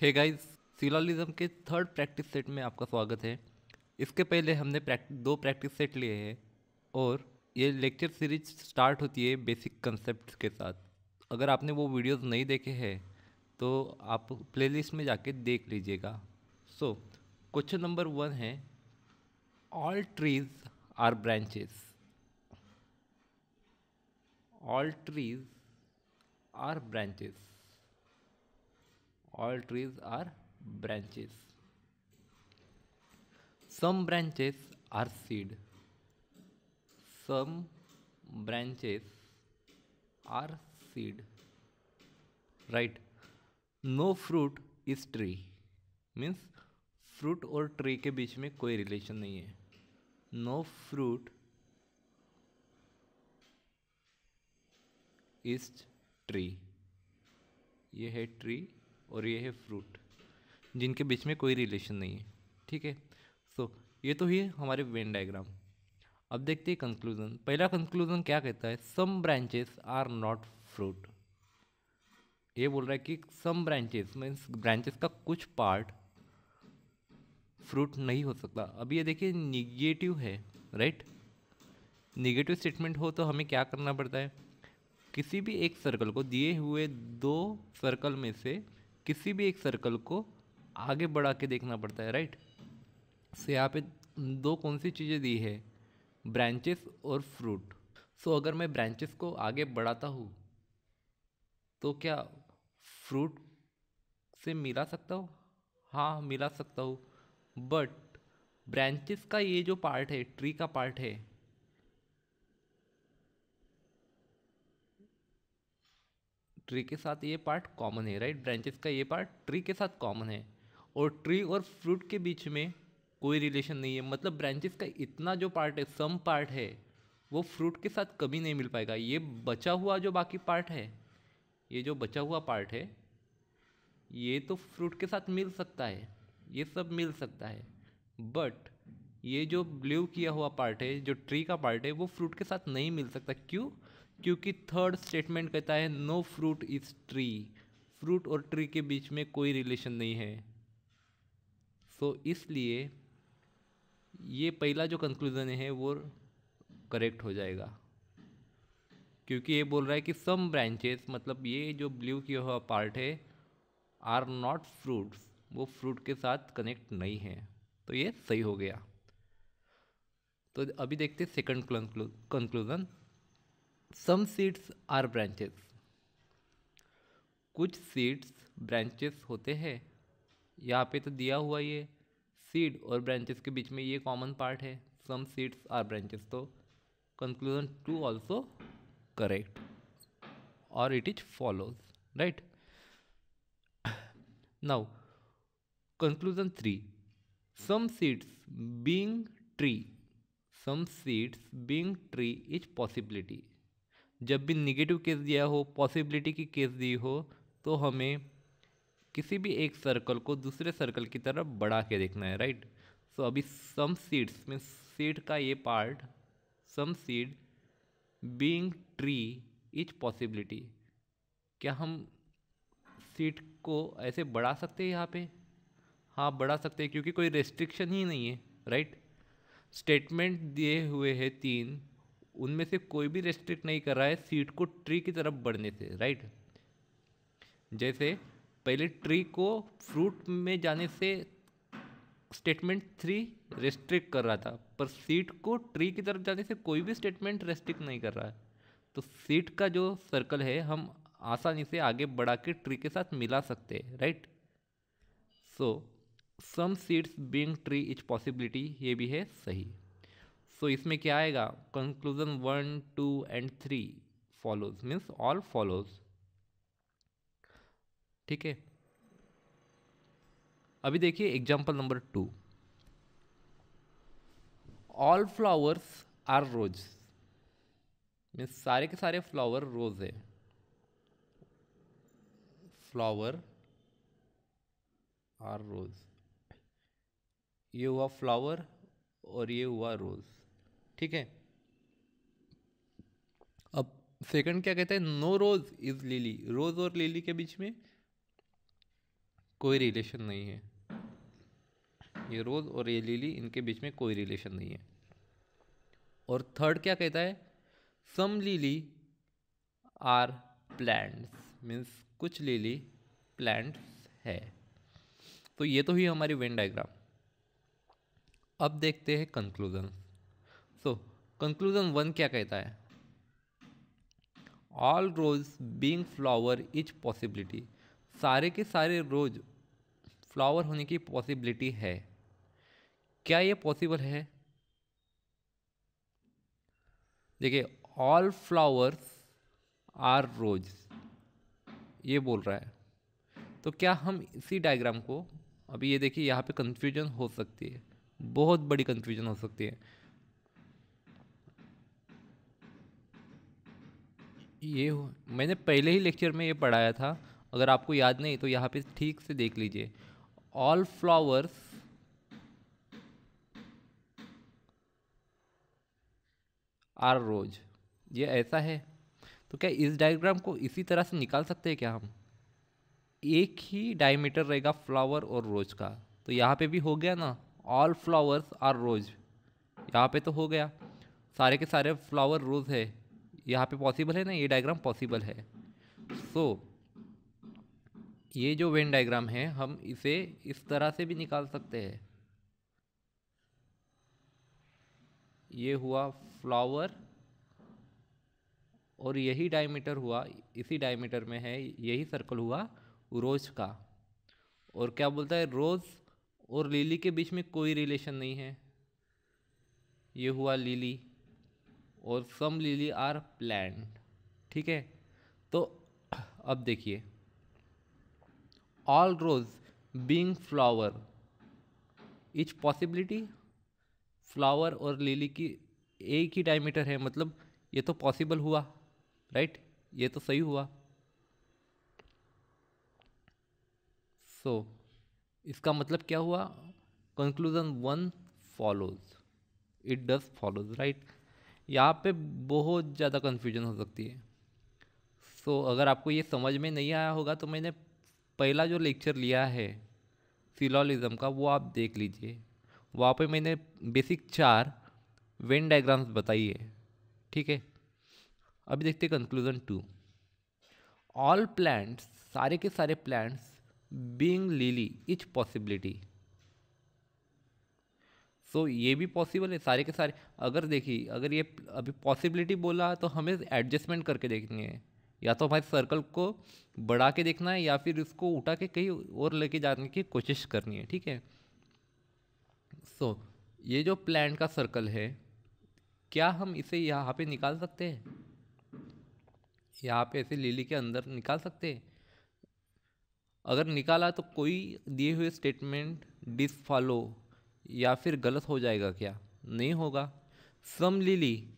Hey guys, syllogism के third practice set में आपका स्वागत है। इसके पहले हमने दो प्रैक्टिस सेट लिए हैं और ये लेक्चर सीरीज स्टार्ट होती है बेसिक कंसेप्ट के साथ। अगर आपने वो वीडियोस नहीं देखे हैं तो आप प्लेलिस्ट में जाके देख लीजिएगा। सो क्वेश्चन नंबर 1 है, all trees are branches. All trees are branches. All trees are branches. Some branches are seed. Some branches are seed. Right? No fruit is tree. Means fruit और tree के बीच में कोई relation नहीं है. No fruit is tree. ये है tree और ये है फ्रूट, जिनके बीच में कोई रिलेशन नहीं है. ठीक है. सो ये तो ही है हमारे वेन डायग्राम. अब देखते हैं कंक्लूजन. पहला कंक्लूजन क्या कहता है? सम ब्रांचेस आर नॉट फ्रूट. ये बोल रहा है कि सम ब्रांचेस मीन्स ब्रांचेस का कुछ पार्ट फ्रूट नहीं हो सकता. अब ये देखिए निगेटिव है, राइट. निगेटिव स्टेटमेंट हो तो हमें क्या करना पड़ता है? किसी भी एक सर्कल को, दिए हुए दो सर्कल में से किसी भी एक सर्कल को आगे बढ़ा के देखना पड़ता है, राइट. से यहाँ पे दो कौन सी चीज़ें दी है? ब्रांचेस और फ्रूट. सो अगर मैं ब्रांचेस को आगे बढ़ाता हूँ तो क्या फ्रूट से मिला सकता हूँ? हाँ, मिला सकता हूँ. बट ब्रांचेस का ये जो पार्ट है, ट्री का पार्ट है, ट्री के साथ ये पार्ट कॉमन है, राइट. ब्रांचेस का ये पार्ट ट्री के साथ कॉमन है और ट्री और फ्रूट के बीच में कोई रिलेशन नहीं है. मतलब ब्रांचेस का इतना जो पार्ट है, सम पार्ट है, वो फ्रूट के साथ कभी नहीं मिल पाएगा. ये बचा हुआ जो बाकी पार्ट है, ये जो बचा हुआ पार्ट है, ये तो फ्रूट के साथ मिल सकता है, ये सब मिल सकता है. बट ये जो ब्लू किया हुआ पार्ट है, जो ट्री का पार्ट है, वो फ्रूट के साथ नहीं मिल सकता. क्यों? क्योंकि थर्ड स्टेटमेंट कहता है no fruit is tree. Fruit और ट्री के बीच में कोई रिलेशन नहीं है. सो इसलिए ये पहला जो कंक्लूजन है वो करेक्ट हो जाएगा, क्योंकि ये बोल रहा है कि सम ब्रांचेस, मतलब ये जो ब्लू किया हुआ पार्ट है, आर नॉट फ्रूट्स, वो फ्रूट के साथ कनेक्ट नहीं है. तो ये सही हो गया. तो अभी देखते हैं second conclusion. Some seeds are branches. कुछ सीड्स ब्रांचेस होते हैं. यहाँ पे तो दिया हुआ ये सीड और ब्रांचेस के बीच में ये कॉमन पार्ट है. Some seeds are branches. तो कंक्लूजन 2 ऑल्सो करेक्ट और it is follows, right. Now conclusion 3, some seeds being tree. some seeds being tree is possibility. जब भी निगेटिव केस दिया हो, पॉसिबिलिटी की केस दी हो, तो हमें किसी भी एक सर्कल को दूसरे सर्कल की तरफ बढ़ा के देखना है, राइट. सो अभी सम सीड्स में सीड का ये part, some seed being tree is possibility. क्या हम सीड को ऐसे बढ़ा सकते हैं यहाँ पे? हाँ, बढ़ा सकते हैं, क्योंकि कोई रेस्ट्रिक्शन ही नहीं है, राइट. स्टेटमेंट दिए हुए हैं 3, उनमें से कोई भी रेस्ट्रिक्ट नहीं कर रहा है सीड को ट्री की तरफ बढ़ने से, राइट. जैसे पहले ट्री को फ्रूट में जाने से स्टेटमेंट 3 रेस्ट्रिक्ट कर रहा था, पर सीड को ट्री की तरफ जाने से कोई भी स्टेटमेंट रेस्ट्रिक्ट नहीं कर रहा है. तो सीड का जो सर्कल है हम आसानी से आगे बढ़ा के ट्री के साथ मिला सकते हैं, right. So some seeds being tree is possibility, ये भी है सही. सो इसमें क्या आएगा? Conclusion 1, 2 and 3 follows, means all follows. ठीक है. अभी देखिए example number 2. All flowers are rose. Means सारे के सारे फ्लावर रोज है. Flower are rose. ये हुआ फ्लावर और ये हुआ रोज. ठीक है. अब सेकंड क्या कहते हैं? No rose is lily. Rose और लिली के बीच में कोई रिलेशन नहीं है, ये रोज और ये लिली, इनके बीच में कोई रिलेशन नहीं है। और थर्ड क्या कहता है, some lily are plants, means कुछ लिली प्लांट्स है। तो ये तो हुई हमारी वेन डायग्राम। अब देखते हैं कंक्लूजन। सो कंक्लूजन 1 क्या कहता है, all rose being flower is possibility, सारे के सारे रोज फ्लावर होने की पॉसिबिलिटी है। क्या ये पॉसिबल है? देखिए, ऑल फ्लावर्स आर रोज, ये बोल रहा है। तो क्या हम इसी डायग्राम को, अभी ये देखिए यहाँ पे कंफ्यूजन हो सकती है, बहुत बड़ी कंफ्यूजन हो सकती है। मैंने पहले ही लेक्चर में ये पढ़ाया था, अगर आपको याद नहीं तो यहाँ पे ठीक से देख लीजिए। ऑल फ्लावर्स आर रोज, ये ऐसा है। तो क्या इस डायग्राम को इसी तरह से निकाल सकते हैं क्या हम? एक ही डायमीटर रहेगा फ्लावर और रोज का, तो यहाँ पे भी हो गया ना, ऑल फ्लावर्स आर रोज, यहाँ पे तो हो गया, सारे के सारे फ्लावर रोज है, यहाँ पे पॉसिबल है ना, ये डायग्राम पॉसिबल है। सो ये जो वेन डायग्राम है हम इसे इस तरह से भी निकाल सकते हैं। ये हुआ फ्लावर और यही डायमीटर हुआ, इसी डायमीटर में है, यही सर्कल हुआ रोज का। और क्या बोलता है, रोज और लिली के बीच में कोई रिलेशन नहीं है, ये हुआ लिली, और सम लिली आर प्लांट। ठीक है, तो अब देखिए, all rose being flower each possibility, flower और लिली की एक ही डायमीटर है, मतलब ये तो पॉसिबल हुआ, राइट? ये तो सही हुआ। सो इसका मतलब क्या हुआ, conclusion 1 follows, it does follows, right? यहाँ पे बहुत ज़्यादा कन्फ्यूजन हो सकती है। सो अगर आपको ये समझ में नहीं आया होगा तो मैंने पहला जो लेक्चर लिया है सिलोलिज्म का, वो आप देख लीजिए, वहाँ पे मैंने बेसिक 4 वेन डायग्राम्स बताई है। ठीक है, अभी देखते हैं कंक्लूजन 2। ऑल प्लांट्स, सारे के सारे plants being lily each possibility, so ये भी पॉसिबल है, सारे के सारे। अगर देखिए, अगर ये अभी पॉसिबिलिटी बोला तो हमें एडजस्टमेंट करके देखनी है, या तो हमारे सर्कल को बढ़ा के देखना है या फिर इसको उठा के कहीं और लेके जाने की कोशिश करनी है। ठीक है, सो ये जो प्लांट का सर्कल है, क्या हम इसे यहाँ पे निकाल सकते हैं? यहाँ पे ऐसे लिली के अंदर निकाल सकते हैं? अगर निकाला तो कोई दिए हुए स्टेटमेंट डिसफॉलो या फिर गलत हो जाएगा क्या? नहीं होगा। सम लिली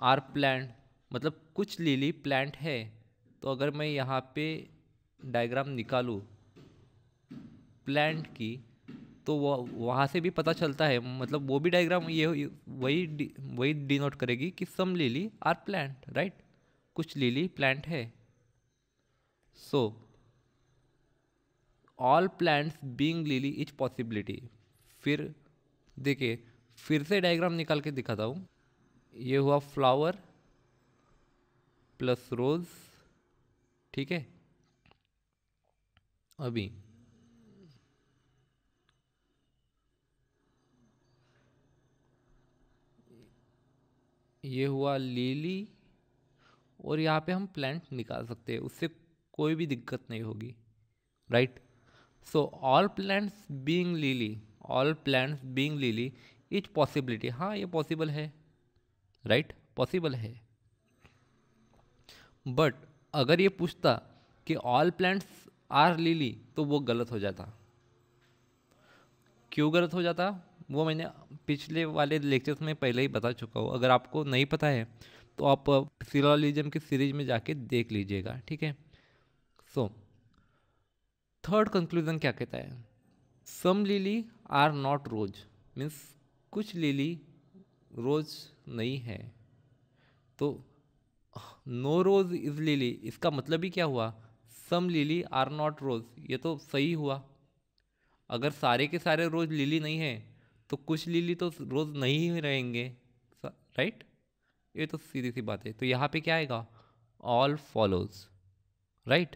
आर प्लांट, मतलब कुछ लिली प्लांट है, तो अगर मैं यहाँ पे डायग्राम निकालूँ प्लांट की, तो वो वहाँ से भी पता चलता है, मतलब वो भी डायग्राम ये वही डिनोट करेगी कि सम लिली आर प्लांट, राइट? कुछ लिली प्लांट है। So all plants being lily is possibility. फिर देखिए, फिर से डायग्राम निकाल के दिखाता हूँ। ये हुआ फ्लावर प्लस रोज, ठीक है। अभी ये हुआ लिली, और यहाँ पे हम प्लांट निकाल सकते हैं, उससे कोई भी दिक्कत नहीं होगी, right? So all plants being lily, all plants being lily is possibility, हाँ ये पॉसिबल है, राइट? पॉसिबल है। बट अगर ये पूछता कि ऑल प्लांट्स आर लिली, तो वो गलत हो जाता। क्यों गलत हो जाता, वो मैंने पिछले वाले लेक्चर्स में पहले ही बता चुका हूँ। अगर आपको नहीं पता है तो आप सिलोलिज्म की सीरीज में जाके देख लीजिएगा, ठीक है। सो थर्ड कंक्लूजन क्या कहता है, some lily are not rose, means कुछ लिली रोज नहीं है। तो नो रोज इज लिली, इसका मतलब ही क्या हुआ, सम लिली आर नॉट रोज, ये तो सही हुआ, अगर सारे के सारे रोज लिली नहीं है तो कुछ लिली तो रोज नहीं ही रहेंगे, राइट। ये तो सीधी सी बात है, तो यहाँ पे क्या आएगा, ऑल फॉलोज, राइट।